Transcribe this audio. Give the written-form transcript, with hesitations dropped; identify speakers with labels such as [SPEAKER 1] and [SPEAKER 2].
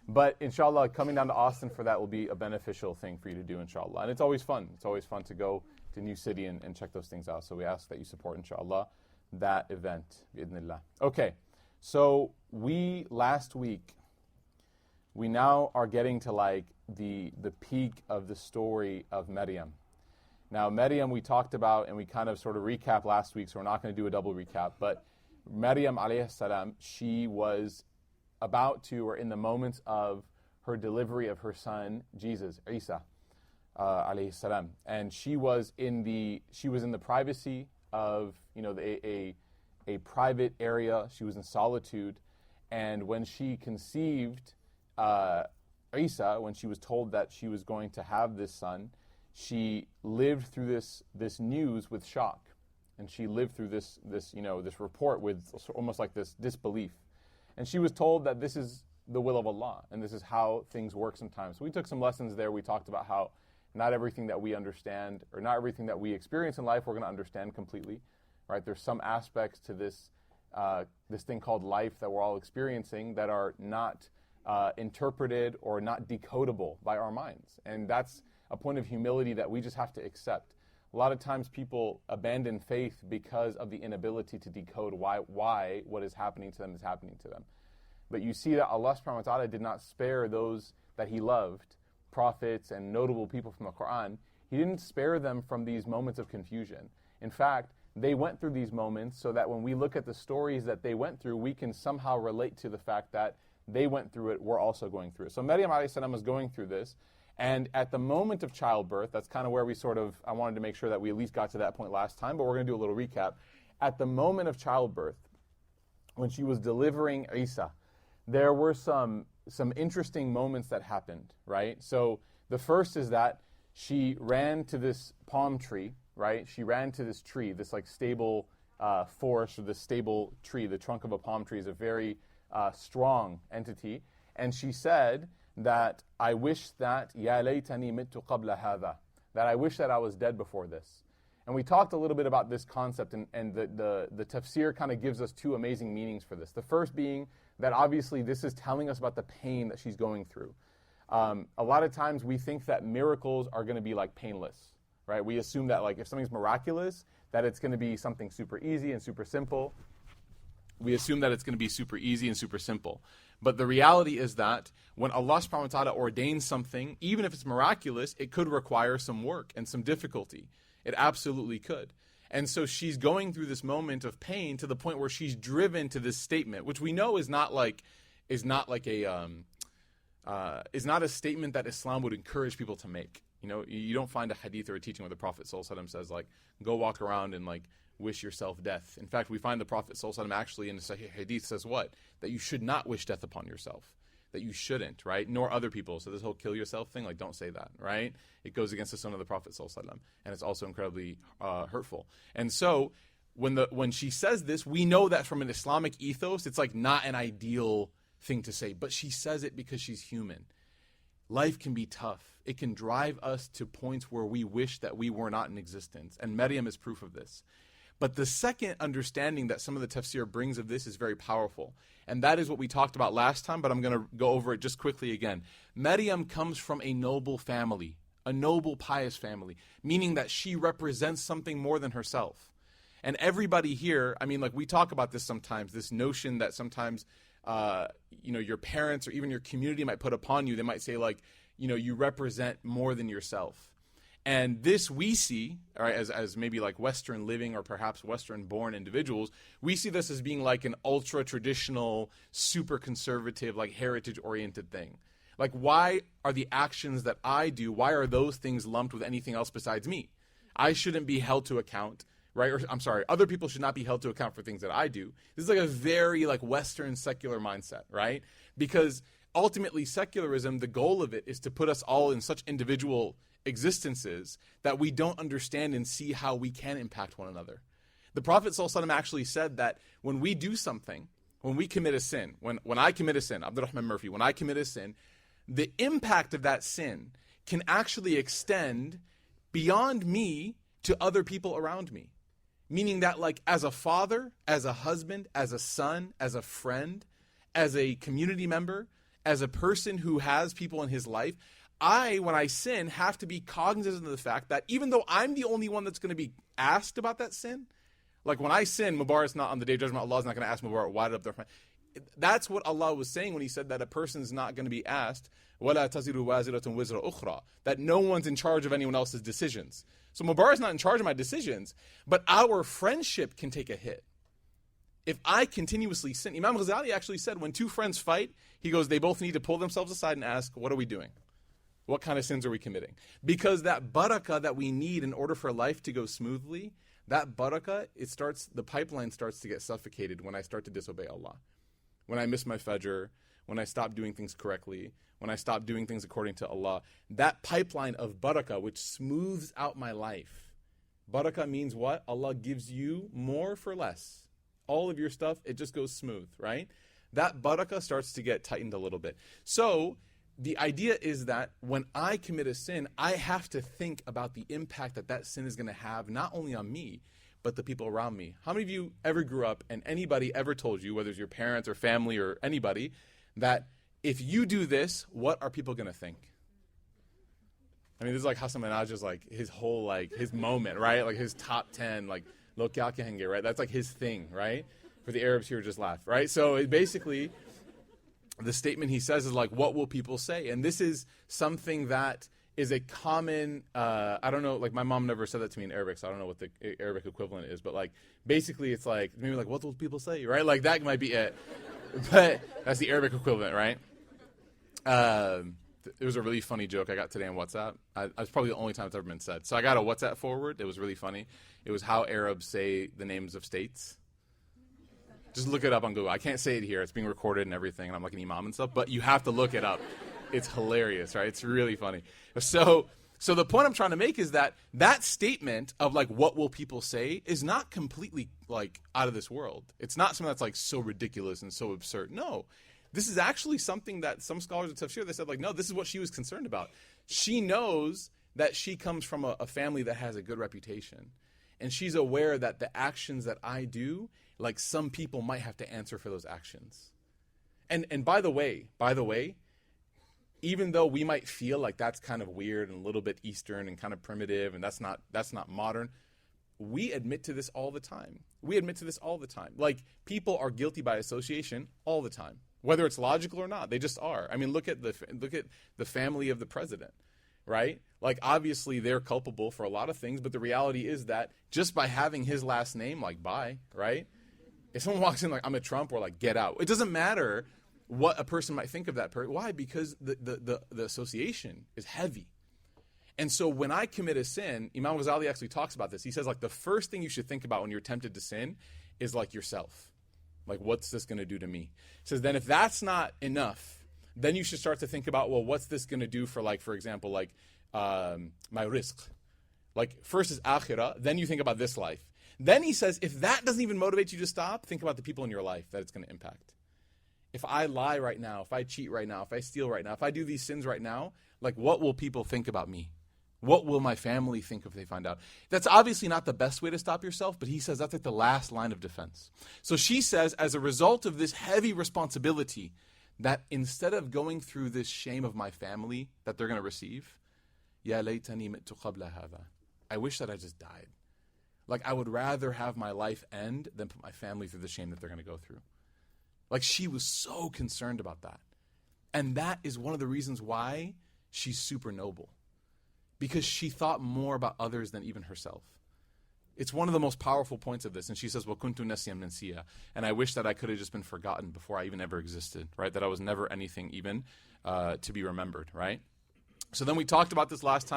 [SPEAKER 1] But inshallah, coming down to Austin for that will be a beneficial thing for you to do, inshallah. And it's always fun. It's always fun to go to a new city and check those things out. So we ask that you support, inshallah, that event, bi'idhnillah. Okay, so last week, we now are getting to like the peak of the story of Maryam. Now, Maryam we talked about and we kind of sort of recapped last week, so we're not going to do a double recap. But Maryam alayhi salam, she was about to, or in the moments of her delivery of her son, Jesus, Isa, alayhi salam. And she was in the privacy of, a private area. She was in solitude. And when she conceived Isa, when she was told that she was going to have this son, she lived through this news with shock, and she lived through this report with almost like this disbelief. And she was told that this is the will of Allah, and this is how things work sometimes. So we took some lessons there. We talked about how not everything that we understand, or not everything that we experience in life, we're going to understand completely, right? There's some aspects to this thing called life that we're all experiencing that are not interpreted or not decodable by our minds. And that's a point of humility that we just have to accept. A lot of times people abandon faith because of the inability to decode why what is happening to them is happening to them. But you see that Allah subhanahu wa ta'ala did not spare those that He loved, prophets and notable people from the Quran. He didn't spare them from these moments of confusion. In fact, they went through these moments so that when we look at the stories that they went through, we can somehow relate to the fact that they went through it, we're also going through it. So Maryam alayhi salam was going through this. And at the moment of childbirth, that's kind of where I wanted to make sure that we at least got to that point last time, but we're going to do a little recap. At the moment of childbirth, when she was delivering Isa, there were some interesting moments that happened, right? So the first is that she ran to this palm tree, right? She ran to this tree, this like stable forest, or this stable tree. The trunk of a palm tree is a very strong entity. And she said that I wish that ya laytani mittu qabla hadha, that I wish that I was dead before this. And we talked a little bit about this concept, and the tafsir kind of gives us two amazing meanings for this. The first being that obviously this is telling us about the pain that she's going through. A lot of times we think that miracles are going to be like painless, right? We assume that like if something's miraculous, that it's going to be something super easy and super simple. We assume that it's going to be super easy and super simple. But the reality is that when Allah subhanahu wa ta'ala ordains something, even if it's miraculous, it could require some work and some difficulty. It absolutely could. And so she's going through this moment of pain to the point where she's driven to this statement, which we know is not a statement that Islam would encourage people to make. You don't find a hadith or a teaching where the Prophet sallallahu alaihi wasallam says like, go walk around and like wish yourself death. In fact, we find the Prophet sallallahu alaihi wasallam actually in the Sahih hadith says what? That you should not wish death upon yourself. That you shouldn't, right? Nor other people. So this whole kill yourself thing, like don't say that, right? It goes against the sunnah of the Prophet sallallahu alaihi wasallam, and it's also incredibly hurtful. And so when she says this, we know that from an Islamic ethos, it's like not an ideal thing to say, but she says it because she's human. Life can be tough. It can drive us to points where we wish that we were not in existence, and Maryam is proof of this. But the second understanding that some of the tafsir brings of this is very powerful. And that is what we talked about last time, but I'm going to go over it just quickly again. Maryam comes from a noble family, a noble, pious family, meaning that she represents something more than herself. And everybody here, I mean, like we talk about this sometimes, this notion that sometimes, your parents or even your community might put upon you. They might say like, you represent more than yourself. And this we see, all right, as maybe like Western living or perhaps Western-born individuals, we see this as being like an ultra-traditional, super conservative, like heritage-oriented thing. Like, why are the actions that I do, why are those things lumped with anything else besides me? I shouldn't be held to account, right? Or I'm sorry, other people should not be held to account for things that I do. This is like a very like Western secular mindset, right? Because ultimately secularism, the goal of it is to put us all in such individual existences that we don't understand and see how we can impact one another. The Prophet ﷺ actually said that when we do something, when we commit a sin, when I commit a sin, Abdurrahman Murphy, when I commit a sin, the impact of that sin can actually extend beyond me to other people around me. Meaning that like as a father, as a husband, as a son, as a friend, as a community member, as a person who has people in his life, when I sin, have to be cognizant of the fact that even though I'm the only one that's going to be asked about that sin, like when I sin, Mubarak's not on the day of judgment, Allah's not going to ask Mubarak, why did Abdurrahman? That's what Allah was saying when he said that a person's not going to be asked, وَلَا تَزِرُ وَازِرَةٌ وِزْرَ أُخْرَى, that no one's in charge of anyone else's decisions. So Mubarak's not in charge of my decisions, but our friendship can take a hit. If I continuously sin, Imam Ghazali actually said when two friends fight, he goes, they both need to pull themselves aside and ask, what are we doing? What kind of sins are we committing? Because that barakah that we need in order for life to go smoothly, that barakah, the pipeline starts to get suffocated when I start to disobey Allah. When I miss my fajr, when I stop doing things correctly, when I stop doing things according to Allah, that pipeline of barakah, which smooths out my life. Barakah means what? Allah gives you more for less. All of your stuff, it just goes smooth, right? That barakah starts to get tightened a little bit. So the idea is that when I commit a sin, I have to think about the impact that sin is going to have, not only on me, but the people around me. How many of you ever grew up and anybody ever told you, whether it's your parents or family or anybody, that if you do this, what are people going to think? I mean, this is like Hassan Minhaj's like his whole his moment, right? Like his top 10, like lo kya kahenge, right? That's like his thing, right? For the Arabs here, just laugh, right? So it basically, the statement he says is like, what will people say? And this is something that is a common, I don't know, like my mom never said that to me in Arabic, so I don't know what the Arabic equivalent is, but like basically it's like, maybe like, what will people say, right? Like that might be it. But that's the Arabic equivalent, right? It was a really funny joke I got today on WhatsApp. It's probably the only time it's ever been said. So I got a WhatsApp forward. It was really funny. It was how Arabs say the names of states. Just look it up on Google. I can't say it here. It's being recorded and everything, and I'm like an imam and stuff, but you have to look it up. It's hilarious, right? It's really funny. So the point I'm trying to make is that statement of like, what will people say, is not completely like out of this world. It's not something that's like so ridiculous and so absurd. No. This is actually something that some scholars of tafsir, they said like, no, this is what she was concerned about. She knows that she comes from a family that has a good reputation. And she's aware that the actions that I do, like some people might have to answer for those actions. And by the way, even though we might feel like that's kind of weird and a little bit Eastern and kind of primitive and that's not modern, we admit to this all the time. Like people are guilty by association all the time. Whether it's logical or not, they just are. I mean, look at the family of the president, right? Like, obviously, they're culpable for a lot of things, but the reality is that just by having his last name, like, bye, right? If someone walks in like, I'm a Trump, or like, get out. It doesn't matter what a person might think of that person. Why? Because the association is heavy. And so when I commit a sin, Imam Ghazali actually talks about this. He says, like, the first thing you should think about when you're tempted to sin is, like, yourself. Like, what's this going to do to me? He says, then if that's not enough, then you should start to think about, well, what's this going to do for, like, for example, like, my rizq. Like, first is akhirah, then you think about this life. Then he says, if that doesn't even motivate you to stop, think about the people in your life that it's going to impact. If I lie right now, if I cheat right now, if I steal right now, if I do these sins right now, like, what will people think about me? What will my family think if they find out? That's obviously not the best way to stop yourself, but he says that's like the last line of defense. So she says, as a result of this heavy responsibility, that instead of going through this shame of my family that they're going to receive, Ya laytani mittu qabla hadha. I wish that I just died. Like, I would rather have my life end than put my family through the shame that they're going to go through. Like, she was so concerned about that. And that is one of the reasons why she's super noble. Because she thought more about others than even herself. It's one of the most powerful points of this. And she says, وَكُنْتُ نَسْيًا مَنْسِيًا. And I wish that I could have just been forgotten before I even ever existed, right? That I was never anything even to be remembered, right? So then we talked about this last time.